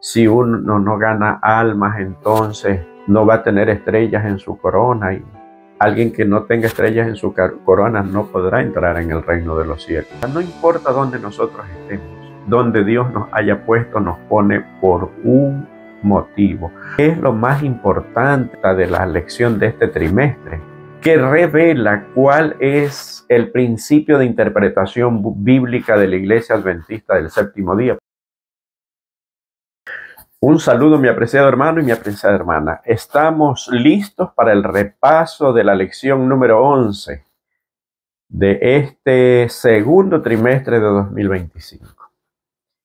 Si uno no gana almas, entonces no va a tener estrellas en su corona, y alguien que no tenga estrellas en su corona no podrá entrar en el reino de los cielos. No importa dónde nosotros estemos, donde Dios nos haya puesto, nos pone por un motivo. Es lo más importante de la lección de este trimestre, que revela cuál es el principio de interpretación bíblica de la Iglesia Adventista del Séptimo Día. Un saludo, mi apreciado hermano y mi apreciada hermana. Estamos listos para el repaso de la lección número 11 de este segundo trimestre de 2025.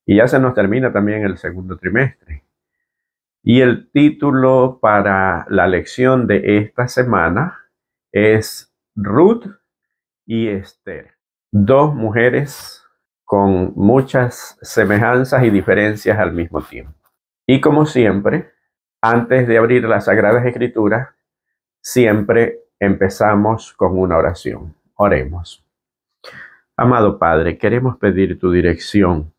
Y ya se nos termina también el segundo trimestre. Y el título para la lección de esta semana es Ruth y Esther. Dos mujeres con muchas semejanzas y diferencias al mismo tiempo. Y como siempre, antes de abrir las Sagradas Escrituras, siempre empezamos con una oración. Oremos. Amado Padre, queremos pedir tu dirección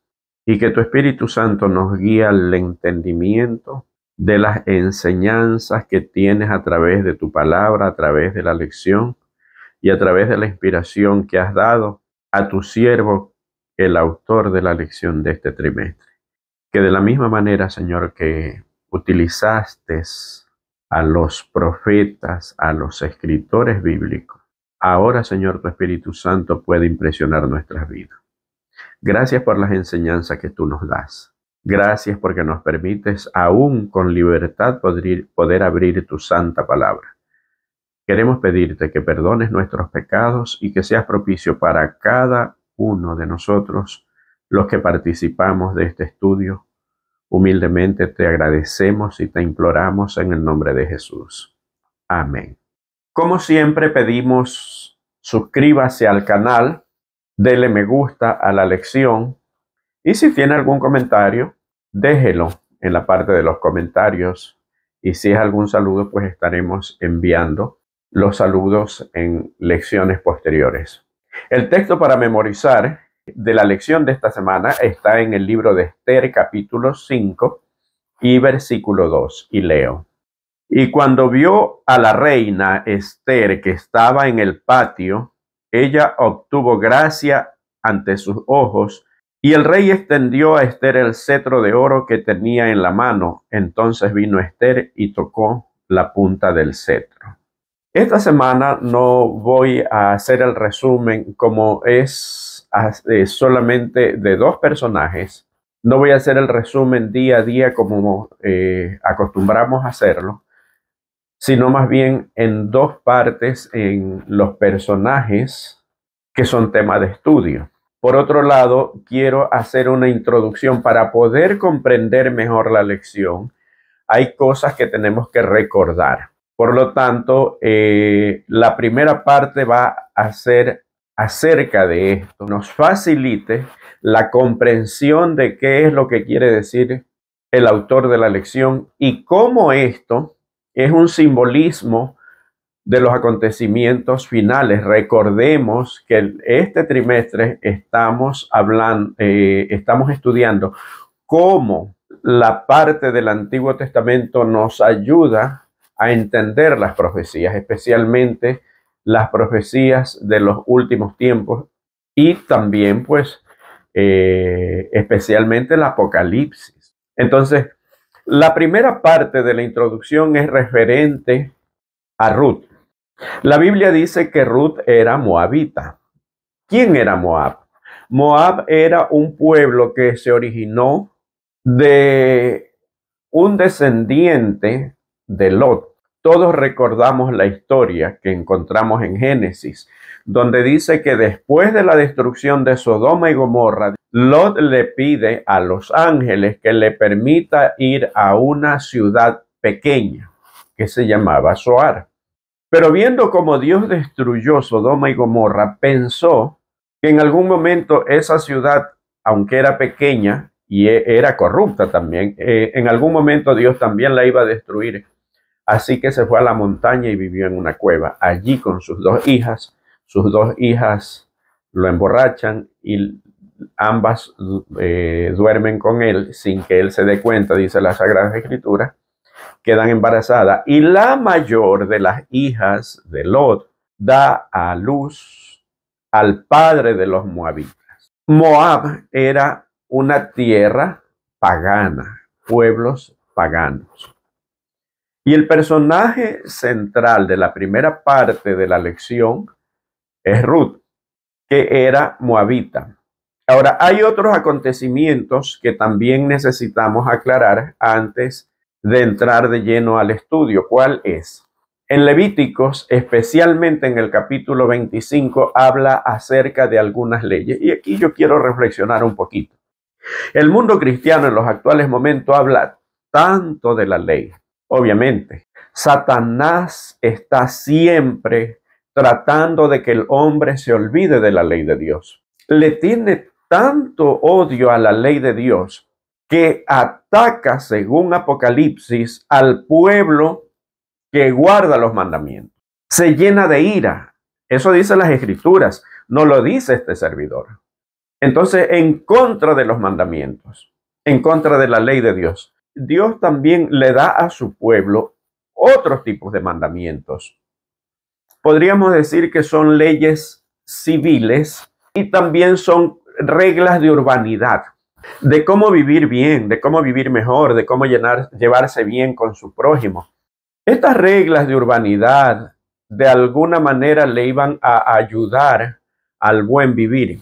y que tu Espíritu Santo nos guíe al entendimiento de las enseñanzas que tienes a través de tu palabra, a través de la lección y a través de la inspiración que has dado a tu siervo, el autor de la lección de este trimestre. Que de la misma manera, Señor, que utilizaste a los profetas, a los escritores bíblicos, ahora, Señor, tu Espíritu Santo puede impresionar nuestras vidas. Gracias por las enseñanzas que tú nos das. Gracias porque nos permites aún con libertad poder abrir tu santa palabra. Queremos pedirte que perdones nuestros pecados y que seas propicio para cada uno de nosotros, los que participamos de este estudio. Humildemente te agradecemos y te imploramos en el nombre de Jesús. Amén. Como siempre pedimos, suscríbase al canal, dele me gusta a la lección y si tiene algún comentario, déjelo en la parte de los comentarios, y si es algún saludo, pues estaremos enviando los saludos en lecciones posteriores. El texto para memorizar de la lección de esta semana está en el libro de Esther, capítulo 5 y versículo 2, y leo. Y cuando vio a la reina Esther que estaba en el patio, ella obtuvo gracia ante sus ojos, y el rey extendió a Esther el cetro de oro que tenía en la mano. Entonces vino Esther y tocó la punta del cetro. Esta semana no voy a hacer el resumen como es solamente de dos personajes. No voy a hacer el resumen día a día como acostumbramos a hacerlo, sino más bien en dos partes en los personajes que son tema de estudio. Por otro lado, quiero hacer una introducción para poder comprender mejor la lección. Hay cosas que tenemos que recordar. Por lo tanto, la primera parte va a ser acerca de esto. Nos facilite la comprensión de qué es lo que quiere decir el autor de la lección y cómo esto es un simbolismo de los acontecimientos finales. Recordemos que este trimestre estamos estudiando cómo la parte del Antiguo Testamento nos ayuda a entender las profecías, especialmente las profecías de los últimos tiempos y también, pues, especialmente el Apocalipsis. Entonces, la primera parte de la introducción es referente a Ruth. La Biblia dice que Ruth era moabita. ¿Quién era Moab? Moab era un pueblo que se originó de un descendiente de Lot. Todos recordamos la historia que encontramos en Génesis, donde dice que después de la destrucción de Sodoma y Gomorra, Lot le pide a los ángeles que le permita ir a una ciudad pequeña que se llamaba Zoar. Pero viendo cómo Dios destruyó Sodoma y Gomorra, pensó que en algún momento esa ciudad, aunque era pequeña y era corrupta también, en algún momento Dios también la iba a destruir. Así que se fue a la montaña y vivió en una cueva, allí con sus dos hijas. Sus dos hijas lo emborrachan y ambas duermen con él sin que él se dé cuenta, dice la Sagrada Escritura, quedan embarazadas. Y la mayor de las hijas de Lot da a luz al padre de los moabitas. Moab era una tierra pagana, pueblos paganos. Y el personaje central de la primera parte de la lección es Ruth, que era moabita. Ahora, hay otros acontecimientos que también necesitamos aclarar antes de entrar de lleno al estudio. ¿Cuál es? En Levíticos, especialmente en el capítulo 25, habla acerca de algunas leyes. Y aquí yo quiero reflexionar un poquito. El mundo cristiano en los actuales momentos habla tanto de la ley. Obviamente, Satanás está siempre tratando de que el hombre se olvide de la ley de Dios. Le tiene tanto odio a la ley de Dios que ataca, según Apocalipsis, al pueblo que guarda los mandamientos. Se llena de ira. Eso dice las Escrituras, no lo dice este servidor. Entonces, en contra de los mandamientos, en contra de la ley de Dios, Dios también le da a su pueblo otros tipos de mandamientos. Podríamos decir que son leyes civiles y también son reglas de urbanidad, de cómo vivir bien, de cómo vivir mejor, de cómo llevarse bien con su prójimo. Estas reglas de urbanidad de alguna manera le iban a ayudar al buen vivir.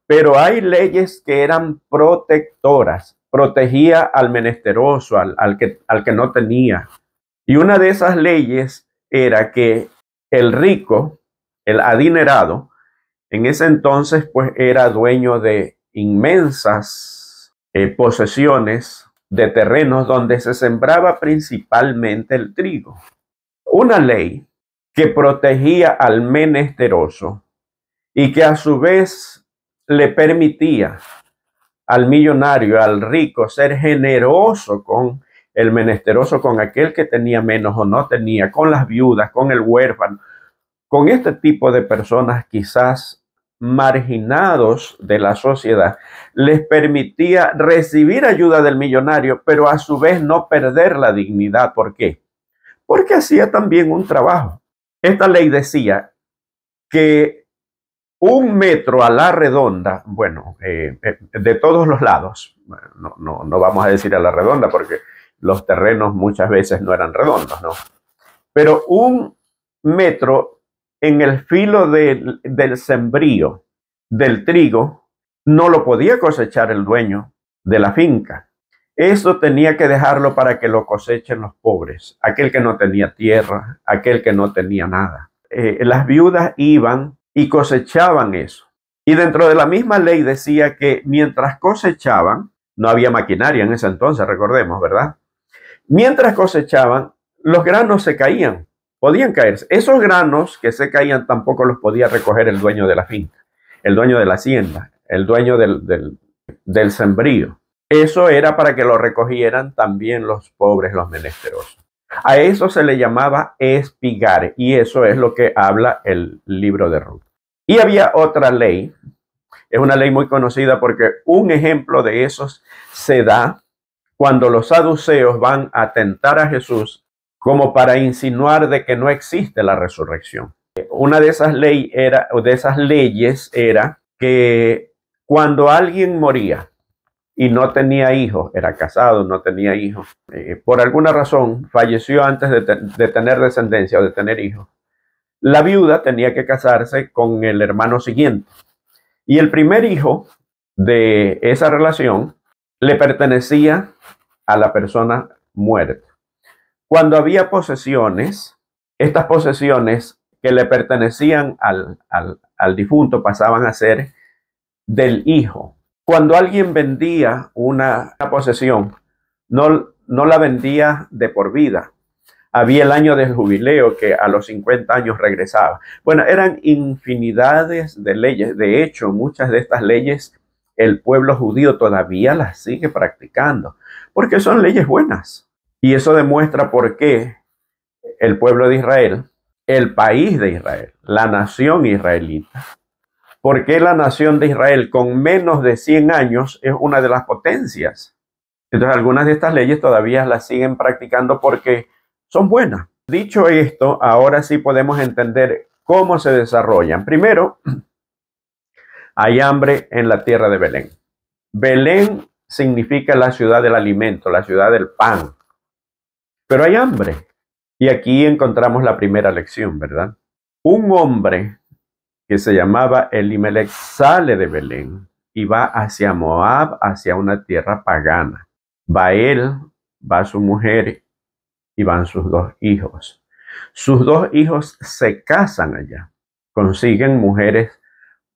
Pero hay leyes que eran protectoras, protegía al menesteroso, al que no tenía. Y una de esas leyes era que el rico, el adinerado, en ese entonces pues era dueño de inmensas posesiones de terrenos donde se sembraba principalmente el trigo. Una ley que protegía al menesteroso y que a su vez le permitía al millonario, al rico, ser generoso con el menesteroso, con aquel que tenía menos o no tenía, con las viudas, con el huérfano, con este tipo de personas quizás marginados de la sociedad, les permitía recibir ayuda del millonario, pero a su vez no perder la dignidad. ¿Por qué? Porque hacía también un trabajo. Esta ley decía que 1 metro a la redonda, bueno, de todos los lados, no vamos a decir a la redonda porque los terrenos muchas veces no eran redondos, ¿no? Pero 1 metro en el filo del sembrío del trigo no lo podía cosechar el dueño de la finca. Eso tenía que dejarlo para que lo cosechen los pobres, aquel que no tenía tierra, aquel que no tenía nada. Las viudas iban y cosechaban eso. Y dentro de la misma ley decía que mientras cosechaban, no había maquinaria en ese entonces, recordemos, ¿verdad? Mientras cosechaban, los granos se caían, podían caerse. Esos granos que se caían tampoco los podía recoger el dueño de la finca, el dueño de la hacienda, el dueño del sembrío. Eso era para que lo recogieran también los pobres, los menesterosos. A eso se le llamaba espigar, y eso es lo que habla el libro de Ruth. Y había otra ley, es una ley muy conocida porque un ejemplo de esos se da cuando los saduceos van a tentar a Jesús como para insinuar de que no existe la resurrección. Una de esas leyes era que cuando alguien moría y no tenía hijos, era casado, no tenía hijos, por alguna razón falleció antes de tener descendencia o de tener hijos, la viuda tenía que casarse con el hermano siguiente. Y el primer hijo de esa relación le pertenecía a la persona muerta. Cuando había posesiones, estas posesiones que le pertenecían al difunto pasaban a ser del hijo. Cuando alguien vendía una posesión, no la vendía de por vida. Había el año del jubileo que a los 50 años regresaba. Bueno, eran infinidades de leyes. De hecho, muchas de estas leyes el pueblo judío todavía las sigue practicando, porque son leyes buenas. Y eso demuestra por qué el pueblo de Israel, el país de Israel, la nación israelita, ¿Por qué la nación de Israel con menos de 100 años es una de las potencias? Entonces, algunas de estas leyes todavía las siguen practicando porque son buenas. Dicho esto, ahora sí podemos entender cómo se desarrollan. Primero, hay hambre en la tierra de Belén. Belén significa la ciudad del alimento, la ciudad del pan. Pero hay hambre. Y aquí encontramos la primera lección, ¿verdad? Un hombre que se llamaba Elimelech sale de Belén y va hacia Moab, hacia una tierra pagana. Va él, va su mujer y van sus 2 hijos. Sus 2 hijos se casan allá, consiguen mujeres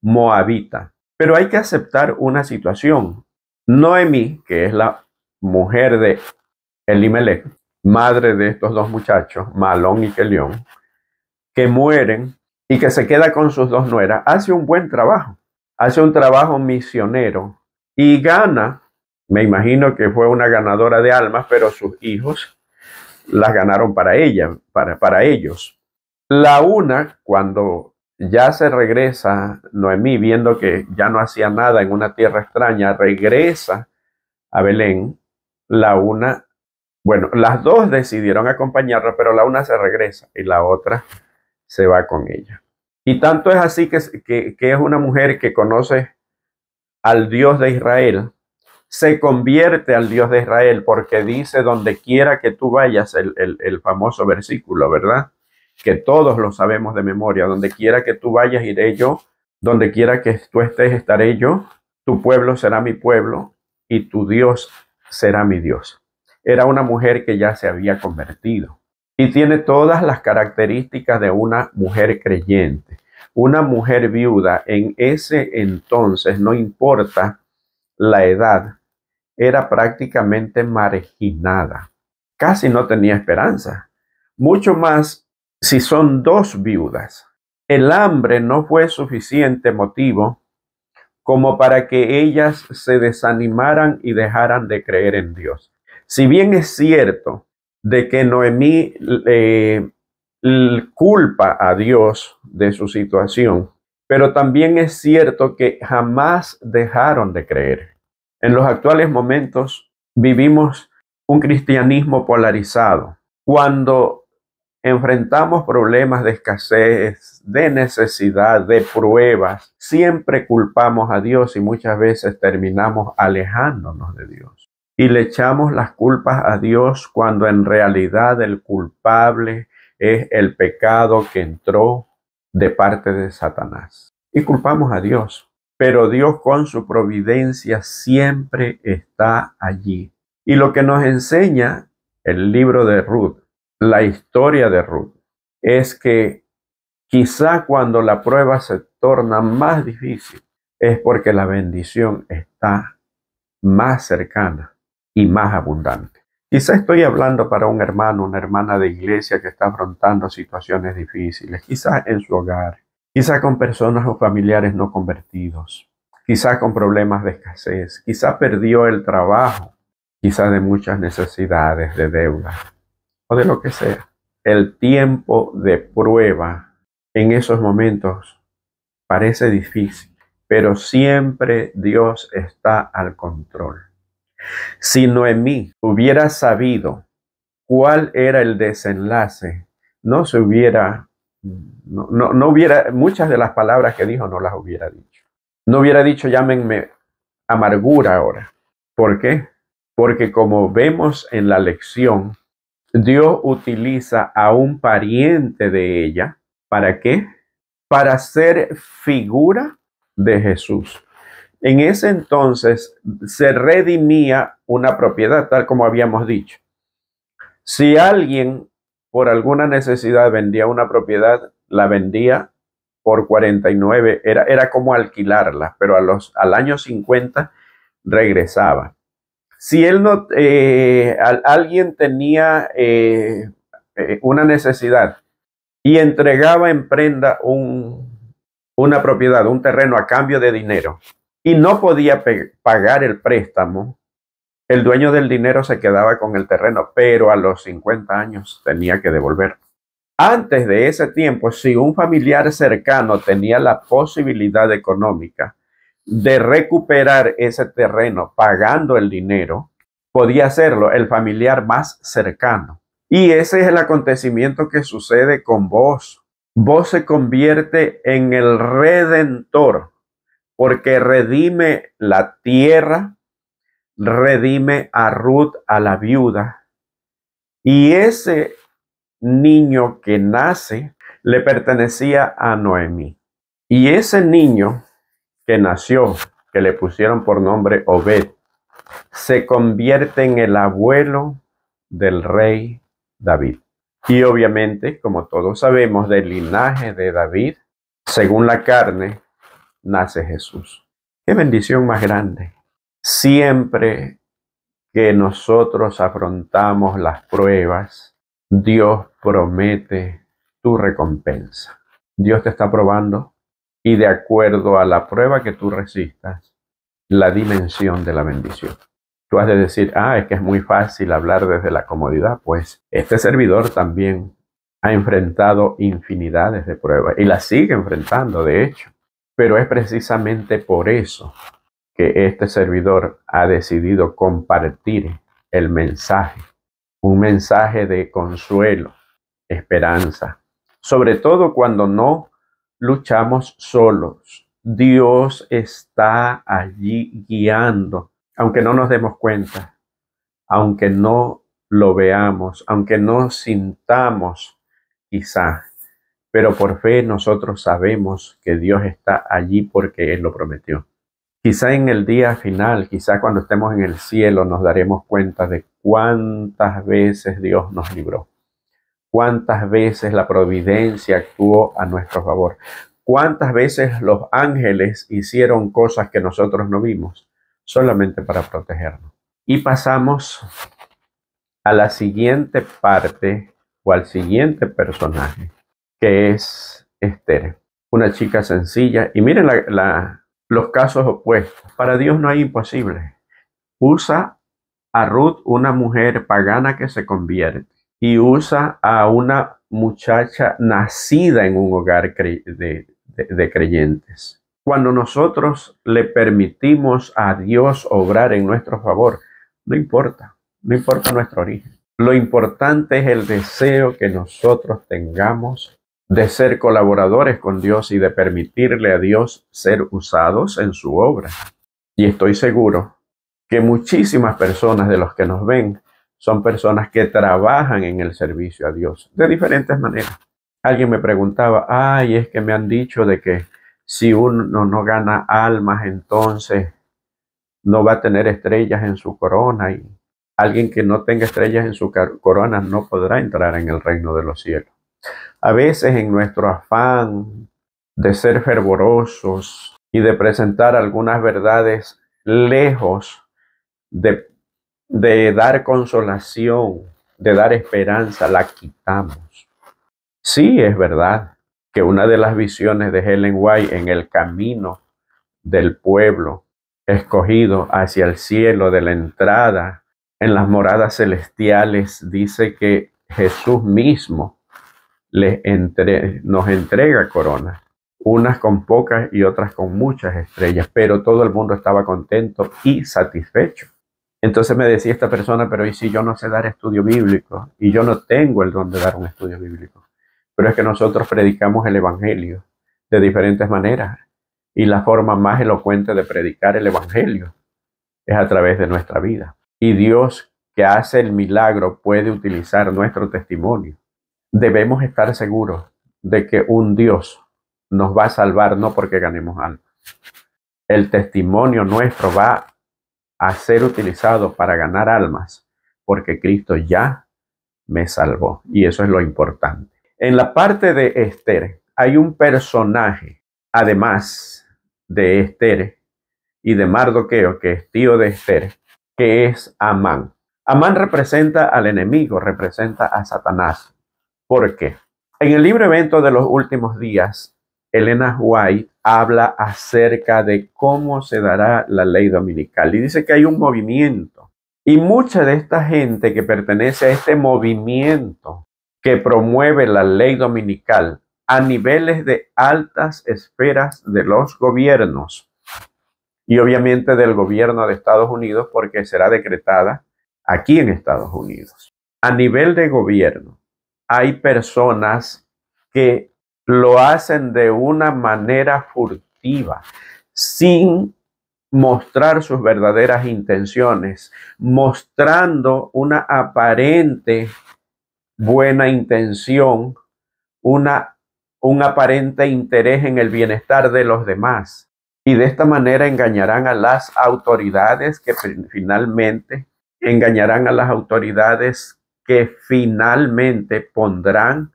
moabitas. Pero hay que aceptar una situación. Noemí, que es la mujer de Elimelech, madre de estos 2 muchachos, Malón y Kelión, que mueren y que se queda con sus 2 nueras, hace un buen trabajo, hace un trabajo misionero y gana, me imagino que fue una ganadora de almas, pero sus hijos las ganaron para ella, para ellos. La una, cuando ya se regresa Noemí, viendo que ya no hacía nada en una tierra extraña, regresa a Belén. La una, bueno, las 2 decidieron acompañarla, pero la una se regresa y la otra se va con ella. Y tanto es así que es una mujer que conoce al Dios de Israel, se convierte al Dios de Israel, porque dice: donde quiera que tú vayas, el famoso versículo, ¿verdad? Que todos lo sabemos de memoria: donde quiera que tú vayas, iré yo; donde quiera que tú estés, estaré yo; tu pueblo será mi pueblo y tu Dios será mi Dios. Era una mujer que ya se había convertido y tiene todas las características de una mujer creyente. Una mujer viuda en ese entonces, no importa la edad, era prácticamente marginada. Casi no tenía esperanza. Mucho más si son 2 viudas. El hambre no fue suficiente motivo como para que ellas se desanimaran y dejaran de creer en Dios. Si bien es cierto de que Noemí culpa a Dios de su situación, pero también es cierto que jamás dejaron de creer. En los actuales momentos vivimos un cristianismo polarizado. Cuando enfrentamos problemas de escasez, de necesidad, de pruebas, siempre culpamos a Dios y muchas veces terminamos alejándonos de Dios. Y le echamos las culpas a Dios cuando en realidad el culpable es el pecado que entró de parte de Satanás. Y culpamos a Dios. Pero Dios con su providencia siempre está allí. Y lo que nos enseña el libro de Ruth, la historia de Ruth, es que quizá cuando la prueba se torna más difícil es porque la bendición está más cercana y más abundante. Quizá estoy hablando para un hermano, una hermana de iglesia que está afrontando situaciones difíciles, quizá en su hogar, quizá con personas o familiares no convertidos, quizá con problemas de escasez, quizá perdió el trabajo, quizá de muchas necesidades, de deuda o de lo que sea. El tiempo de prueba en esos momentos parece difícil, pero siempre Dios está al control. Si Noemí hubiera sabido cuál era el desenlace, no hubiera, muchas de las palabras que dijo no las hubiera dicho. No hubiera dicho: llámenme amargura ahora. ¿Por qué? Porque como vemos en la lección, Dios utiliza a un pariente de ella. ¿Para qué? Para ser figura de Jesús. En ese entonces se redimía una propiedad, tal como habíamos dicho. Si alguien por alguna necesidad vendía una propiedad, la vendía por 49, era como alquilarla, pero al año 50 regresaba. Si él no, alguien tenía una necesidad y entregaba en prenda una propiedad, un terreno a cambio de dinero, y no podía pagar el préstamo, el dueño del dinero se quedaba con el terreno, pero a los 50 años tenía que devolver. Antes de ese tiempo, si un familiar cercano tenía la posibilidad económica de recuperar ese terreno pagando el dinero, podía hacerlo el familiar más cercano. Y ese es el acontecimiento que sucede con vos. Vos se convierte en el redentor, porque redime la tierra, redime a Ruth, a la viuda, y ese niño que nace le pertenecía a Noemí. Y ese niño que nació, que le pusieron por nombre Obed, se convierte en el abuelo del rey David. Y obviamente, como todos sabemos, del linaje de David, según la carne, nace Jesús. ¡Qué bendición más grande! Siempre que nosotros afrontamos las pruebas, Dios promete tu recompensa. Dios te está probando y de acuerdo a la prueba que tú resistas, la dimensión de la bendición. Tú has de decir, es que es muy fácil hablar desde la comodidad. Pues este servidor también ha enfrentado infinidades de pruebas y las sigue enfrentando, de hecho. Pero es precisamente por eso que este servidor ha decidido compartir el mensaje, un mensaje de consuelo, esperanza, sobre todo cuando no luchamos solos. Dios está allí guiando, aunque no nos demos cuenta, aunque no lo veamos, aunque no sintamos quizá, pero por fe nosotros sabemos que Dios está allí porque Él lo prometió. Quizá en el día final, quizá cuando estemos en el cielo, nos daremos cuenta de cuántas veces Dios nos libró, cuántas veces la providencia actuó a nuestro favor, cuántas veces los ángeles hicieron cosas que nosotros no vimos, solamente para protegernos. Y pasamos a la siguiente parte o al siguiente personaje, que es Esther, una chica sencilla. Y miren los casos opuestos. Para Dios no hay imposible. Usa a Ruth, una mujer pagana que se convierte, y usa a una muchacha nacida en un hogar de creyentes. Cuando nosotros le permitimos a Dios obrar en nuestro favor, no importa nuestro origen. Lo importante es el deseo que nosotros tengamos de ser colaboradores con Dios y de permitirle a Dios ser usados en su obra. Y estoy seguro que muchísimas personas de los que nos ven son personas que trabajan en el servicio a Dios de diferentes maneras. Alguien me preguntaba, es que me han dicho de que si uno no gana almas, entonces no va a tener estrellas en su corona, y alguien que no tenga estrellas en su corona no podrá entrar en el reino de los cielos. A veces en nuestro afán de ser fervorosos y de presentar algunas verdades lejos de dar consolación, de dar esperanza, la quitamos. Sí, es verdad que una de las visiones de Ellen White en el camino del pueblo escogido hacia el cielo, de la entrada en las moradas celestiales, dice que Jesús mismo nos entrega coronas, unas con pocas y otras con muchas estrellas, pero todo el mundo estaba contento y satisfecho. Entonces me decía esta persona, pero ¿y si yo no sé dar estudio bíblico? Y yo no tengo el don de dar un estudio bíblico. Pero es que nosotros predicamos el evangelio de diferentes maneras. Y la forma más elocuente de predicar el evangelio es a través de nuestra vida. Y Dios, que hace el milagro, puede utilizar nuestro testimonio. Debemos estar seguros de que un Dios nos va a salvar no porque ganemos algo. El testimonio nuestro va a ser utilizado para ganar almas porque Cristo ya me salvó. Y eso es lo importante. En la parte de Esther hay un personaje, además de Esther y de Mardoqueo, que es tío de Esther, que es Amán. Amán representa al enemigo, representa a Satanás. ¿Por qué? En el libro Evento de los Últimos Días, Elena White habla acerca de cómo se dará la ley dominical y dice que hay un movimiento. Y mucha de esta gente que pertenece a este movimiento que promueve la ley dominical a niveles de altas esferas de los gobiernos y obviamente del gobierno de Estados Unidos, porque será decretada aquí en Estados Unidos. A nivel de gobierno, hay personas que lo hacen de una manera furtiva, sin mostrar sus verdaderas intenciones, mostrando una aparente buena intención, un aparente interés en el bienestar de los demás. Y de esta manera engañarán a las autoridades que finalmente pondrán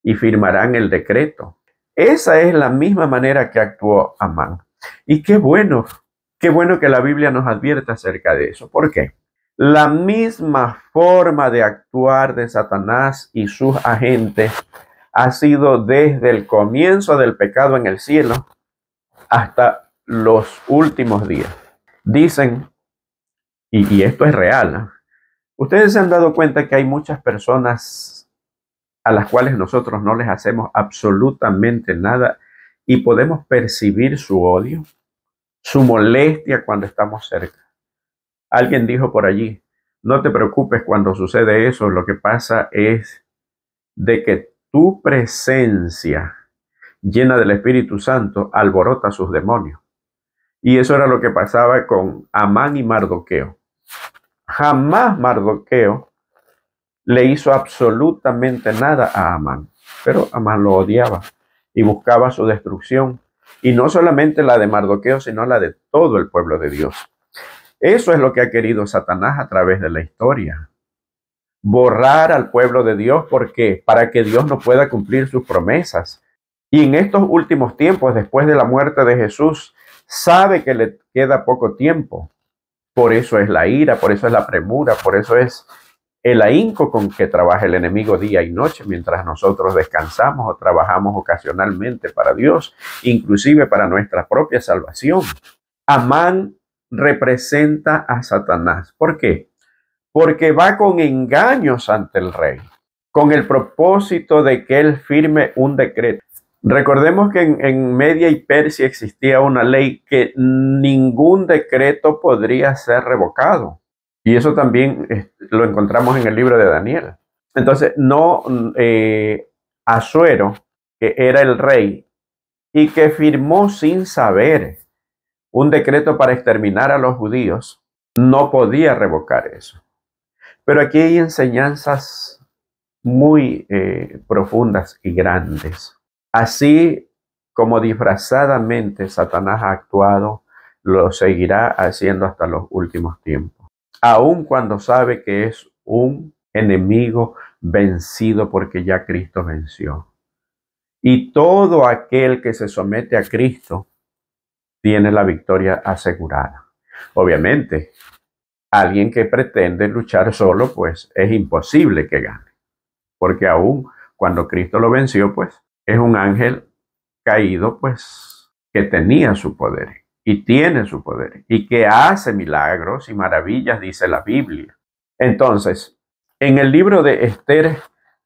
y firmarán el decreto. Esa es la misma manera que actuó Amán. Y qué bueno que la Biblia nos advierte acerca de eso. ¿Por qué? La misma forma de actuar de Satanás y sus agentes ha sido desde el comienzo del pecado en el cielo hasta los últimos días. Dicen, y esto es real, ¿no? Ustedes se han dado cuenta que hay muchas personas a las cuales nosotros no les hacemos absolutamente nada y podemos percibir su odio, su molestia cuando estamos cerca. Alguien dijo por allí, no te preocupes cuando sucede eso, lo que pasa es de que tu presencia llena del Espíritu Santo alborota a sus demonios. Y eso era lo que pasaba con Amán y Mardoqueo. Jamás Mardoqueo le hizo absolutamente nada a Amán, pero Amán lo odiaba y buscaba su destrucción. Y no solamente la de Mardoqueo, sino la de todo el pueblo de Dios. Eso es lo que ha querido Satanás a través de la historia. Borrar al pueblo de Dios, ¿por qué? Para que Dios no pueda cumplir sus promesas. Y en estos últimos tiempos, después de la muerte de Jesús, sabe que le queda poco tiempo. Por eso es la ira, por eso es la premura, por eso es el ahínco con que trabaja el enemigo día y noche, mientras nosotros descansamos o trabajamos ocasionalmente para Dios, inclusive para nuestra propia salvación. Amán representa a Satanás. ¿Por qué? Porque va con engaños ante el rey, con el propósito de que él firme un decreto. Recordemos que en Media y Persia existía una ley que ningún decreto podría ser revocado. Y eso también lo encontramos en el libro de Daniel. Entonces, Asuero, que era el rey y que firmó sin saber un decreto para exterminar a los judíos, no podía revocar eso. Pero aquí hay enseñanzas muy profundas y grandes. Así como disfrazadamente Satanás ha actuado, lo seguirá haciendo hasta los últimos tiempos. Aun cuando sabe que es un enemigo vencido porque ya Cristo venció. Y todo aquel que se somete a Cristo tiene la victoria asegurada. Obviamente, alguien que pretende luchar solo, pues es imposible que gane. Porque aún cuando Cristo lo venció, pues es un ángel caído, pues que tenía su poder y tiene su poder y que hace milagros y maravillas, dice la Biblia. Entonces, en el libro de Esther,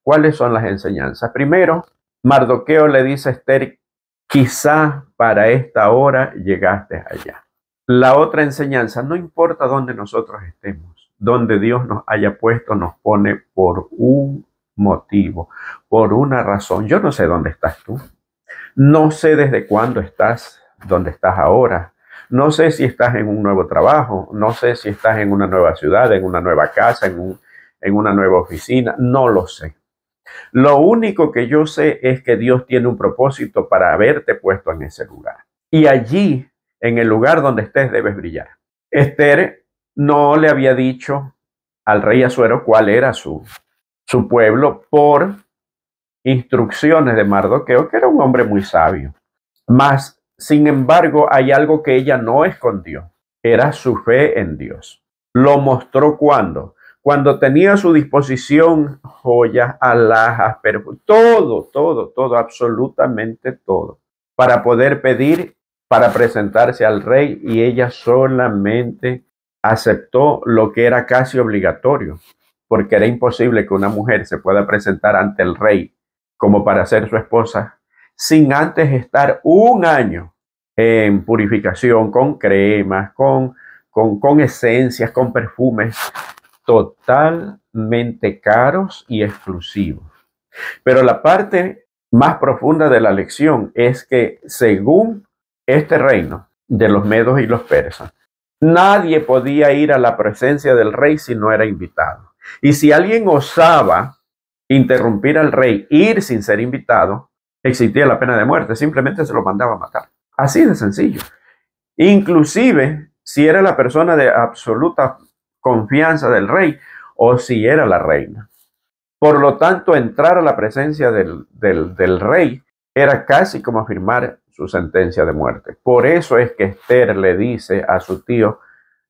¿cuáles son las enseñanzas? Primero, Mardoqueo le dice a Esther, quizá para esta hora llegaste allá. La otra enseñanza, no importa dónde nosotros estemos, donde Dios nos haya puesto, nos pone por un motivo, por una razón. Yo no sé dónde estás tú. No sé desde cuándo estás donde estás ahora. No sé si estás en un nuevo trabajo. No sé si estás en una nueva ciudad, en una nueva casa, en una nueva oficina. No lo sé. Lo único que yo sé es que Dios tiene un propósito para haberte puesto en ese lugar. Y allí, en el lugar donde estés, debes brillar. Esther no le había dicho al rey Asuero cuál era su pueblo por instrucciones de Mardoqueo, que era un hombre muy sabio. Mas, sin embargo, hay algo que ella no escondió. Era su fe en Dios. Lo mostró cuando tenía a su disposición joyas, alhajas, todo, absolutamente todo, para poder pedir, para presentarse al rey, y ella solamente aceptó lo que era casi obligatorio, porque era imposible que una mujer se pueda presentar ante el rey como para ser su esposa sin antes estar un año en purificación, con cremas, con esencias, con perfumes totalmente caros y exclusivos. Pero la parte más profunda de la lección es que según este reino de los medos y los persas, nadie podía ir a la presencia del rey si no era invitado. Y si alguien osaba interrumpir al rey, ir sin ser invitado, existía la pena de muerte, simplemente se lo mandaba a matar. Así de sencillo. Inclusive si era la persona de absoluta confianza del rey o si era la reina. Por lo tanto, entrar a la presencia del rey era casi como afirmar su sentencia de muerte. Por eso es que Esther le dice a su tío,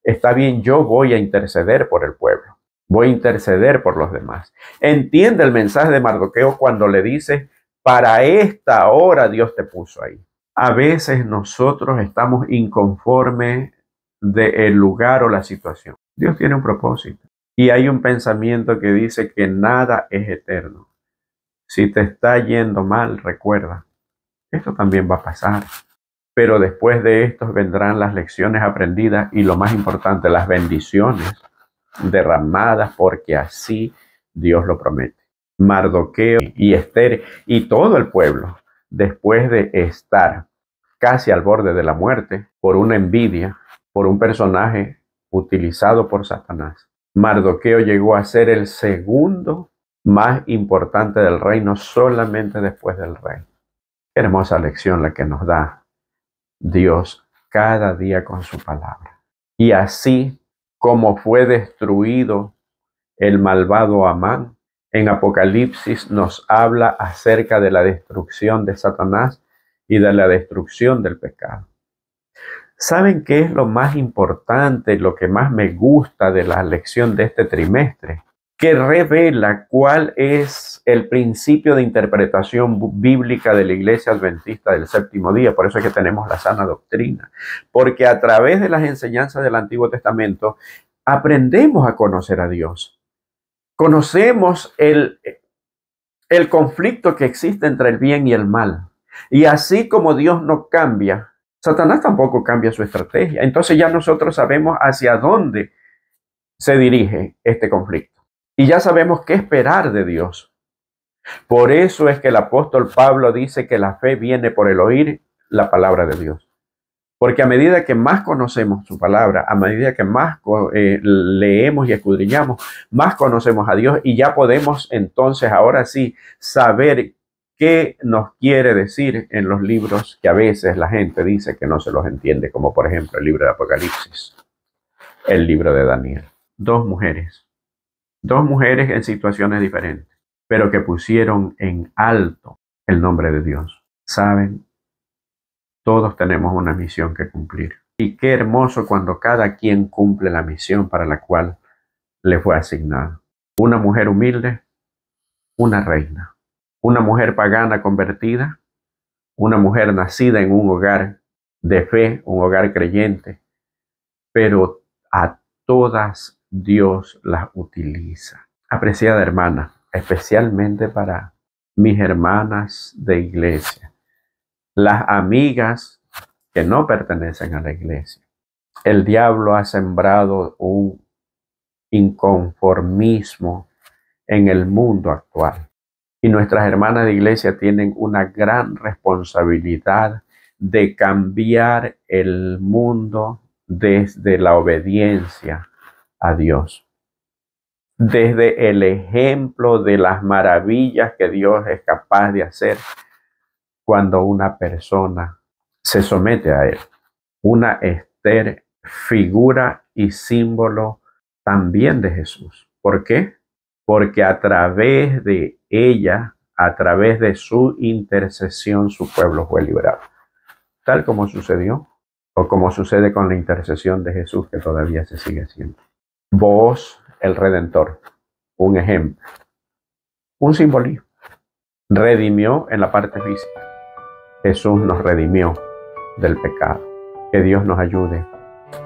está bien, yo voy a interceder por el pueblo, voy a interceder por los demás. Entiende el mensaje de Mardoqueo cuando le dice, para esta hora Dios te puso ahí. A veces nosotros estamos inconformes del lugar o la situación. Dios tiene un propósito. Y hay un pensamiento que dice que nada es eterno. Si te está yendo mal, recuerda, esto también va a pasar. Pero después de esto vendrán las lecciones aprendidas y lo más importante, las bendiciones derramadas, porque así Dios lo promete. Mardoqueo y Esther y todo el pueblo, después de estar casi al borde de la muerte por una envidia, por un personaje utilizado por Satanás, Mardoqueo llegó a ser el segundo más importante del reino solamente después del rey. Qué hermosa lección la que nos da Dios cada día con su palabra. Y así como fue destruido el malvado Amán, en Apocalipsis nos habla acerca de la destrucción de Satanás y de la destrucción del pecado. ¿Saben qué es lo más importante, lo que más me gusta de la lección de este trimestre? Que revela cuál es el principio de interpretación bíblica de la Iglesia Adventista del Séptimo Día. Por eso es que tenemos la sana doctrina. Porque a través de las enseñanzas del Antiguo Testamento aprendemos a conocer a Dios. Conocemos el conflicto que existe entre el bien y el mal. Y así como Dios no cambia, Satanás tampoco cambia su estrategia. Entonces ya nosotros sabemos hacia dónde se dirige este conflicto. Y ya sabemos qué esperar de Dios. Por eso es que el apóstol Pablo dice que la fe viene por el oír la palabra de Dios. Porque a medida que más conocemos su palabra, a medida que más leemos y escudriñamos, más conocemos a Dios y ya podemos entonces ahora sí saber qué nos quiere decir en los libros que a veces la gente dice que no se los entiende, como por ejemplo el libro de Apocalipsis, el libro de Daniel. Dos mujeres en situaciones diferentes, pero que pusieron en alto el nombre de Dios. ¿Saben? Todos tenemos una misión que cumplir. Y qué hermoso cuando cada quien cumple la misión para la cual le fue asignada. Una mujer humilde, una reina. Una mujer pagana convertida, una mujer nacida en un hogar de fe, un hogar creyente, pero a todas Dios las utiliza. Apreciada hermana, especialmente para mis hermanas de iglesia, las amigas que no pertenecen a la iglesia. El diablo ha sembrado un inconformismo en el mundo actual. Y nuestras hermanas de iglesia tienen una gran responsabilidad de cambiar el mundo desde la obediencia a Dios. Desde el ejemplo de las maravillas que Dios es capaz de hacer cuando una persona se somete a Él. Una Esther, figura y símbolo también de Jesús. ¿Por qué? Porque a través de ella, a través de su intercesión, su pueblo fue liberado. Tal como sucedió, o como sucede con la intercesión de Jesús, que todavía se sigue haciendo. Vos, el Redentor, un ejemplo, un simbolismo. Redimió en la parte física. Jesús nos redimió del pecado. Que Dios nos ayude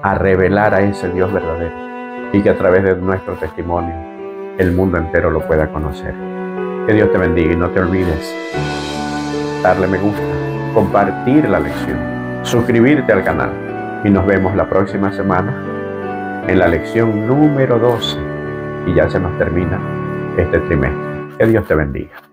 a revelar a ese Dios verdadero y que a través de nuestro testimonio el mundo entero lo pueda conocer. Que Dios te bendiga y no te olvides darle me gusta, compartir la lección, suscribirte al canal y nos vemos la próxima semana en la lección número 12 y ya se nos termina este trimestre. Que Dios te bendiga.